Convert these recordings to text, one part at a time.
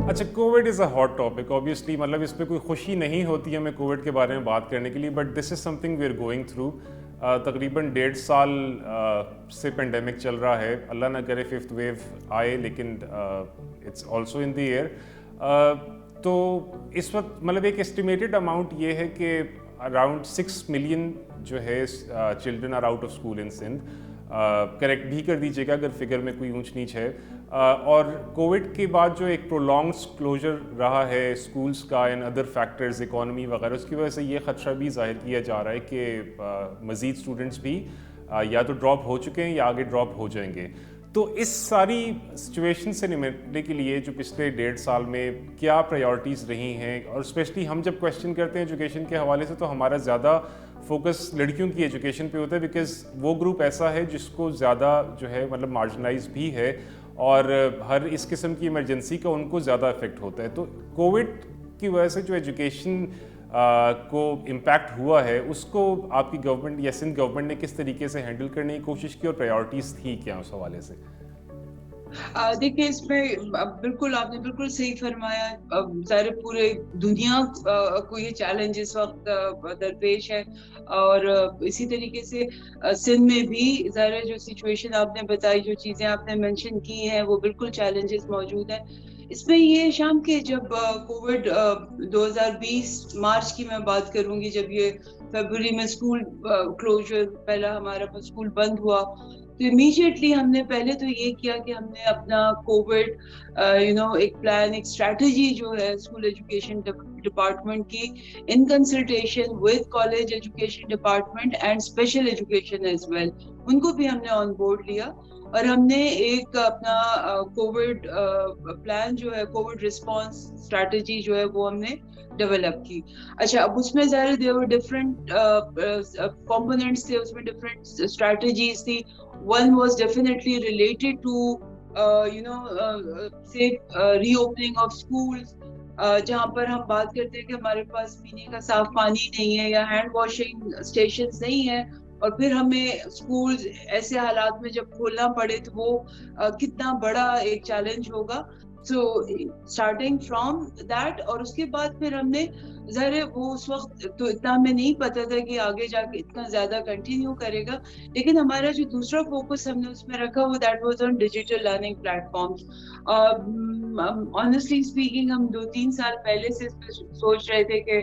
اچھا، COVID is a hot topic obviously, مطلب اس پہ کوئی خوشی نہیں ہوتی ہمیں کووڈ کے بارے میں بات کرنے کے لیے، but this is something we are going through. تقریباً 1.5 سال سے پینڈیمک چل رہا ہے. اللہ نہ کرے ففتھ ویو آئے، لیکن it's also in the air. تو اس وقت مطلب ایک اسٹیمیٹڈ اماؤنٹ یہ ہے کہ اراؤنڈ 6 ملین جو ہے children are out of school in Sindh. Correct بھی کر دیجیے گا اگر فگر میں کوئی اونچ نیچ ہے. اور کووڈ کے بعد جو ایک پرولونگڈ کلوجر رہا ہے اسکولس کا اینڈ ادر فیکٹرز، اکانومی وغیرہ، اس کی وجہ سے یہ خدشہ بھی ظاہر کیا جا رہا ہے کہ مزید اسٹوڈنٹس بھی یا تو ڈراپ ہو چکے ہیں یا آگے ڈراپ ہو جائیں گے. تو اس ساری سچویشن سے نمٹنے کے لیے جو پچھلے 1.5 سال میں کیا پرائیورٹیز رہی ہیں، اور اسپیشلی ہم جب کویشچن کرتے ہیں ایجوکیشن کے حوالے سے تو ہمارا زیادہ فوکس لڑکیوں کی ایجوکیشن پہ ہوتا ہے، بیکاز وہ گروپ ایسا ہے جس کو زیادہ جو ہے مطلب مارجنائز بھی ہے، اور ہر اس قسم کی ایمرجنسی کا ان کو زیادہ افیکٹ ہوتا ہے. تو کووڈ کی وجہ سے جو ایجوکیشن کو امپیکٹ ہوا ہے، اس کو آپ کی گورنمنٹ یا سندھ گورنمنٹ نے کس طریقے سے ہینڈل کرنے کی کوشش کی، اور پرائیورٹیز تھی کیا اس حوالے سے؟ دیکھیں، اس میں بالکل آپ نے بالکل صحیح فرمایا. ظاہر پورے دنیا کو یہ چیلنج اس وقت درپیش ہے، اور اسی طریقے سے سندھ میں بھی ظاہر جو سچویشن آپ نے بتائی، جو چیزیں آپ نے مینشن کی ہیں، وہ بالکل چیلنجز موجود ہیں. اس میں یہ شام کے جب کووڈ 2020 مارچ کی میں بات کروں گی، جب یہ فیبروری میں اسکول کلوزر پہلا ہمارا اسکول بند ہوا، تو امیڈیٹلی ہم نے پہلے تو یہ کیا کہ ہم نے اپنا کووڈ ایک پلان، ایک اسٹریٹجی جو ہے اسکول ایجوکیشن ڈپارٹمنٹ کی، in consultation with college education department and special education as well, ان کو بھی ہم نے آن بورڈ لیا، اور ہم نے ایک اپنا کووڈ پلان جو ہے، کووڈ رسپانس اسٹریٹجی جو ہے وہ ہم نے ڈیولپ کی. اچھا، اب اس میں ظاہر دیور ڈفرنٹ کمپوننٹس تھے، اس میں ڈفرنٹ اسٹریٹجیز تھی. One was definitely related to say reopening of schools, جہاں پر ہم بات کرتے ہیں کہ ہمارے پاس پینے کا صاف پانی نہیں ہے یا ہینڈ واشنگ اسٹیشنز نہیں ہیں، اور پھر ہمیں اسکول ایسے حالات میں جب کھولنا پڑے تو وہ کتنا بڑا ایک چیلنج ہوگا. سو اسٹارٹنگ فرام دیٹ، اور اس کے بعد پھر ہم نے ظاہر وہ اس وقت تو اتنا ہمیں نہیں پتا تھا کہ آگے جا کے اتنا زیادہ کنٹینیو کرے گا، لیکن ہمارا جو دوسرا فوکس ہم نے اس میں رکھا وہ that was on digital learning platforms. Honestly speaking, ہم 2-3 سال پہلے سے سوچ رہے تھے کہ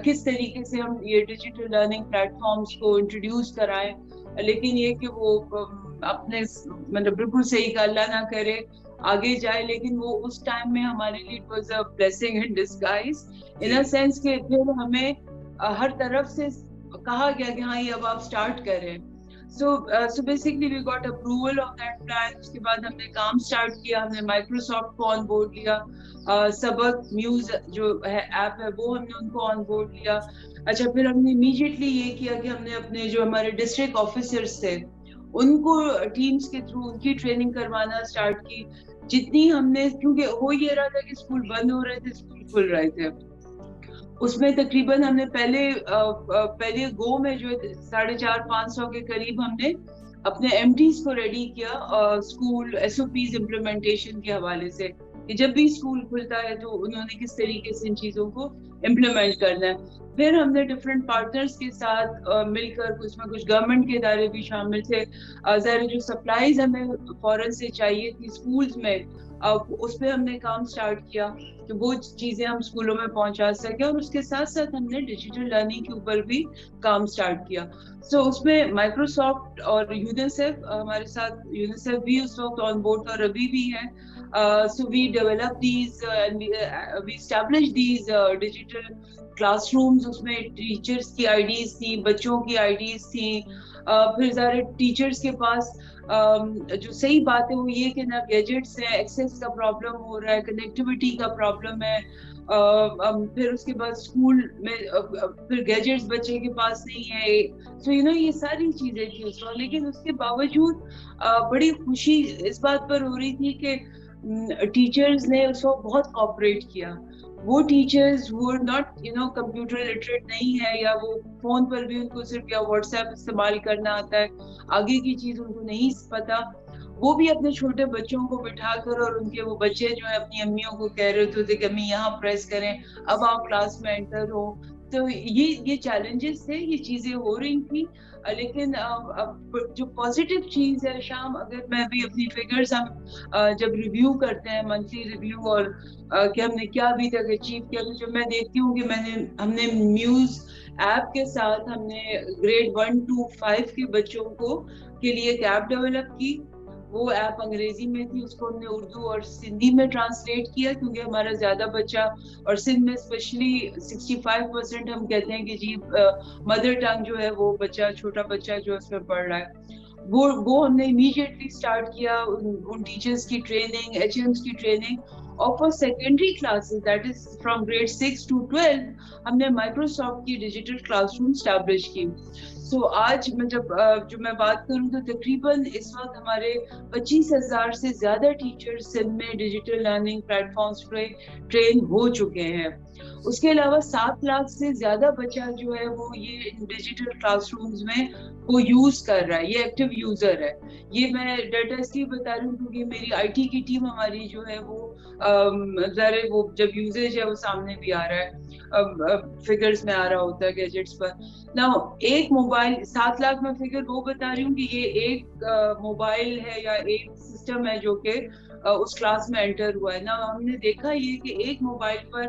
کس طریقے سے ہم یہ ڈیجیٹل لرننگ پلیٹ فارمس کو انٹروڈیوس کرائیں، لیکن یہ کہ وہ اپنے مطلب بالکل صحیح کا اللہ نہ کرے آگے جائے، لیکن وہ اس ٹائم میں ہمارے لیے it was a blessing in disguise, in a sense کہ پھر ہمیں ہر طرف سے کہا گیا کہ ہاں یہ اب آپ اسٹارٹ کریں. So basically we got approval of that plan. اس کے بعد ہم نے کام اسٹارٹ کیا، ہم نے مائکروسافٹ کو آن بورڈ لیا، سبق میوز جو ہے ایپ ہے وہ ہم نے ان کو آن بورڈ لیا. اچھا، پھر ہم نے امیڈیٹلی یہ کیا کہ ہم نے اپنے جو ہمارے ڈسٹرکٹ آفیسرس تھے ان کو ٹیمز کے تھرو ان کی ٹریننگ کروانا اسٹارٹ کی. جتنی ہم نے، کیونکہ ہو یہ رہا تھا کہ اسکول بند ہو رہے تھے، اسکول کھل رہے تھے، اس میں تقریباً ہم نے پہلے گو میں جو 450-500 کے قریب ہم نے اپنے ایم ٹیز کو ریڈی کیا school SOPs implementation کے حوالے سے، کہ جب بھی اسکول کھلتا ہے تو انہوں نے کس طریقے سے ان چیزوں کو امپلیمنٹ کرنا ہے. پھر ہم نے ڈفرینٹ پارٹنرز کے ساتھ مل کر، اس میں کچھ گورنمنٹ کے ادارے بھی شامل تھے، ظاہر جو سپلائیز ہمیں فوراً سے چاہیے تھی اسکولز میں، اس پہ ہم نے کام اسٹارٹ کیا کہ وہ چیزیں ہم اسکولوں میں پہنچا سکیں، اور اس کے ساتھ ساتھ ہم نے ڈیجیٹل لرننگ کے اوپر بھی کام اسٹارٹ کیا. سو اس میں مائکروسافٹ اور یونیسیف، ہمارے ساتھ یونیسیف بھی اس وقت آن بورڈ اور ابھی بھی ہے. So we develop these we establish these digital classrooms رومز. اس میں ٹیچرس کی آئی ڈیز تھیں، بچوں کی آئی ڈیز تھیں. پھر ظاہر ٹیچرس کے پاس جو صحیح بات ہے وہ یہ کہ نہ گیجٹس ہیں، ایکسیس کا پرابلم ہو رہا ہے، کنیکٹیوٹی کا پرابلم ہے. پھر اس کے بعد اسکول میں پھر گیجٹس بچے کے پاس نہیں ہے. سو یہ ساری چیزیں تھیں اس وقت، لیکن اس کے باوجود بڑی خوشی اس بات پر ہو رہی تھی کہ ٹیچرز نے اس وقت بہت کوآپریٹ کیا. وہ ٹیچرز وہ ناٹ کمپیوٹر لٹریٹ نہیں ہے، یا وہ فون پر بھی ان کو صرف یا واٹس ایپ استعمال کرنا آتا ہے، آگے کی چیز ان کو نہیں پتا. وہ بھی اپنے چھوٹے بچوں کو بٹھا کر اور ان کے وہ بچے جو ہے اپنی امیوں کو کہہ رہے ہوتے تھے کہ امی یہاں پریس کریں، اب آپ کلاس میں انٹر ہو. تو یہ چیلنجز تھے، یہ چیزیں ہو رہی تھیں. لیکن جو پازیٹیو چیز ہے شام، اگر میں بھی اپنی فگرز ہم جب ریویو کرتے ہیں منتھلی ریویو، اور کہ ہم نے کیا ابھی تک اچیو کیا، تو جب میں دیکھتی ہوں کہ ہم نے میوز ایپ کے ساتھ ہم نے گریڈ 1 to 5 کے بچوں کے لیے ایک ایپ ڈیولپ کی. وہ ایپ انگریزی میں تھی، اس کو ہم نے اردو اور سندھی میں ٹرانسلیٹ کیا، کیونکہ ہمارا زیادہ بچہ، اور سندھ میں اسپیشلی 65% ہم کہتے ہیں کہ جی مدر ٹنگ جو ہے وہ بچہ، چھوٹا بچہ جو اس میں پڑھ رہا ہے. وہ ہم نے امیڈیٹلی اسٹارٹ کیا ان ٹیچرس کی ٹریننگ، ایچ ایمس کی ٹریننگ. اور for secondary classes that is from grade 6 to 12 ہم نے مائکروسافٹ کی ڈیجیٹل کلاس روم اسٹیبلش کی. سو آج میں جو میں بات کروں تو تقریباً اس وقت ہمارے 25,000 سے زیادہ ٹیچر سندھ میں ڈیجیٹل لرننگ پلیٹ فارمس پہ ٹرین ہو چکے ہیں. اس کے علاوہ 7 لاکھ سے زیادہ بچہ جو ہے وہ یہ ڈیجیٹل کلاس رومز میں وہ یوز کر رہا ہے، یہ ایکٹیو یوزر ہے. یہ میں ڈیٹا اس لیے بتا رہی ہوں کیونکہ میری آئی ٹی کی ٹیم ہماری جو ہے وہ ذرا وہ جب یوزیج ہے وہ سامنے بھی آ رہا ہے، فگرز میں آ رہا ہوتا ہے گیجٹس پر. نا ایک موبائل 7 لاکھ میں فگر وہ بتا رہی ہوں کہ یہ ایک موبائل ہے یا ایک سسٹم ہے جو کہ اس کلاس میں انٹر ہوا ہے نا. ہم نے دیکھا یہ کہ ایک موبائل پر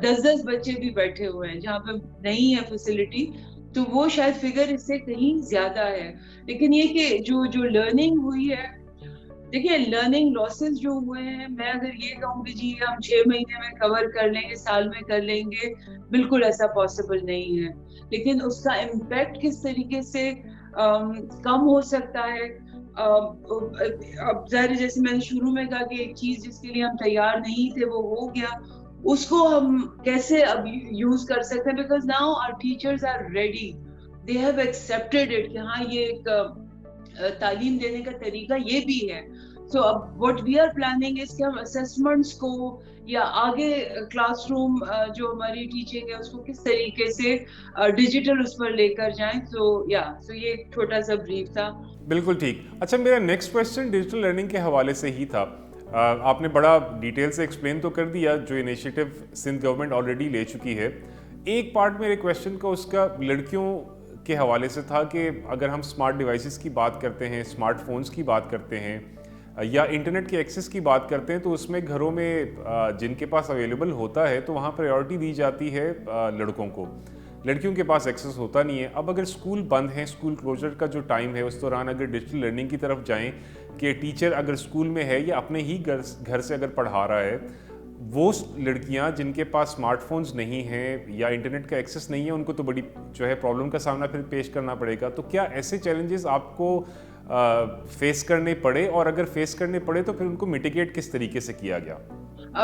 10 بچے بھی بیٹھے ہوئے ہیں جہاں پہ نہیں ہے فیسلٹی، تو وہ شاید فگر اس سے کہیں زیادہ ہے. لیکن یہ کہ جو لرننگ ہوئی ہے، دیکھیے لرننگ لاسز جو ہوئے ہیں، میں اگر یہ کہوں کہ جی ہم 6 مہینے میں کور کر لیں گے، سال میں کر لیں گے، بالکل ایسا پاسبل نہیں ہے. لیکن اس کا امپیکٹ کس طریقے سے کم ہو سکتا ہے، اب ظاہر جیسے میں نے شروع میں کہا کہ ایک چیز جس کے لیے ہم تیار نہیں تھے وہ ہو گیا، اس کو ہم کیسے اب یوز کر سکتے ہیں. Because now our teachers are ready, they have accepted it کہ ہاں یہ ایک تعلیم دینے کا طریقہ یہ بھی ہے. سو اب what we are planning is کہ ہم اسسمنٹس کو یا آگے کلاس روم جو ہماری ٹیچنگ ہے اس کو کس طریقے سے ڈیجیٹل اس پر لے کر جائیں. سو یہ ایک چھوٹا سا بریف تھا. بالکل ٹھیک. اچھا میرا نیکسٹ کویشچن ڈیجیٹل لرننگ کے حوالے سے ہی تھا. آپ نے بڑا ڈیٹیل سے ایکسپلین تو کر دیا جو انیشیٹو سندھ گورنمنٹ آلریڈی لے چکی ہے. ایک پارٹ میرے کویشچن کا اس کا لڑکیوں کے حوالے سے تھا کہ اگر ہم اسمارٹ ڈیوائسز کی بات کرتے ہیں، اسمارٹ فونز کی بات کرتے ہیں یا انٹرنیٹ کے ایکسیس کی بات کرتے ہیں، تو اس میں گھروں میں جن کے پاس اویلیبل ہوتا ہے تو وہاں پرائیورٹی دی جاتی ہے لڑکوں کو، لڑکیوں کے پاس ایکسیس ہوتا نہیں ہے. اب اگر اسکول بند ہیں، اسکول کلوزر کا جو ٹائم ہے اس دوران اگر ڈیجیٹل لرننگ کی طرف جائیں کہ ٹیچر اگر اسکول میں ہے یا اپنے ہی گھر سے اگر پڑھا رہا ہے، وہ لڑکیاں جن کے پاس اسمارٹ فونز نہیں ہیں یا انٹرنیٹ کا ایکسیس نہیں ہے، ان کو تو بڑی جو ہے پرابلم کا سامنا پھر پیش کرنا پڑے گا. تو کیا ایسے چیلنجز آپ کو فیس کرنے پڑے، اور اگر فیس کرنے پڑے تو پھر ان کو میٹیگیٹ کس طریقے سے کیا گیا؟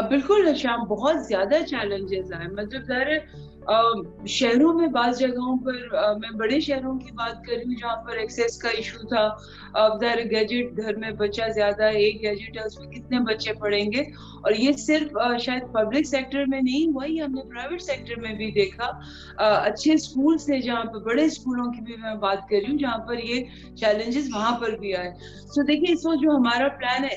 بالکل شام، بہت زیادہ چیلنجز آئے. مطلب ظاہر شہروں میں بعض جگہوں پر، میں بڑے شہروں کی بات کر رہی ہوں جہاں پر ایکسیس کا ایشو تھا. ظاہر گیجٹ گھر میں بچہ زیادہ ہے، ایک گیجٹ ہے اس میں کتنے بچے پڑھیں گے. اور یہ صرف شاید پبلک سیکٹر میں نہیں ہوا، یہ ہم نے پرائیویٹ سیکٹر میں بھی دیکھا. اچھے اسکول سے، جہاں پہ بڑے اسکولوں کی بھی میں بات کر رہی ہوں جہاں پر یہ چیلنجز وہاں پر بھی آئے. سو دیکھیے اس وقت جو ہمارا پلان ہے،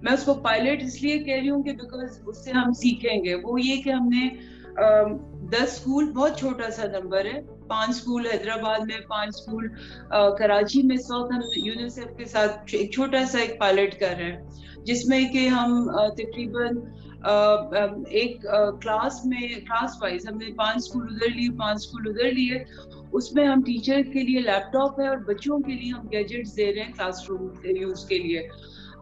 میں اس کو پائلٹ اس لیے کہہ رہی ہوں کہ بیکاز اس سے ہم سیکھیں گے. وہ یہ کہ ہم نے 10 اسکول، بہت چھوٹا سا نمبر ہے، 5 اسکول حیدرآباد میں، 5 اسکول کراچی میں. اس وقت ہم یونیسیف کے ساتھ ایک چھوٹا سا ایک پائلٹ کر رہے ہیں جس میں کہ ہم تقریباً ایک کلاس وائز ہم نے 5 اسکول ادھر لیے، 5 اسکول ادھر لیے. اس میں ہم ٹیچر کے لیے لیپ ٹاپ ہے اور بچوں کے لیے ہم گیجٹس دے رہے ہیں کلاس روم یوز کے لیے.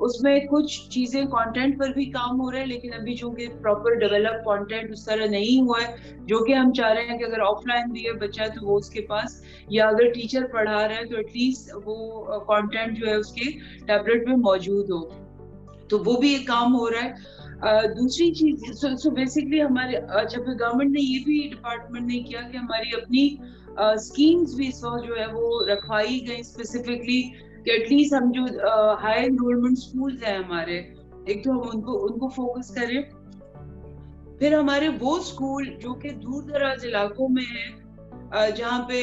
اس میں کچھ چیزیں کانٹینٹ پر بھی کام ہو رہا ہے، لیکن ابھی چونکہ پراپر ڈیولپ کانٹینٹ اس طرح نہیں ہوا ہے، جو کہ ہم چاہ رہے ہیں کہ اگر آف لائن بھی ہے بچہ تو وہ اس کے پاس، یا اگر ٹیچر پڑھا رہا ہے تو ایٹ لیسٹ وہ کانٹینٹ جو ہے اس کے ٹیبلٹ میں موجود ہو. تو وہ بھی ایک کام ہو رہا ہے. دوسری چیز، سو بیسکلی ہمارے جب گورنمنٹ نے یہ بھی ڈپارٹمنٹ نے کیا کہ ہماری اپنی اسکیمز بھی اس وقت جو ہے وہ رکھوائی گئی اسپیسیفکلی کہ ایٹ لیسٹ ہم جو ہائی انرولمنٹ اسکولز ہیں ہمارے، ایک تو ہم ان کو فوکس کریں. پھر ہمارے وہ اسکول جو کہ دور دراز علاقوں میں ہیں، جہاں پہ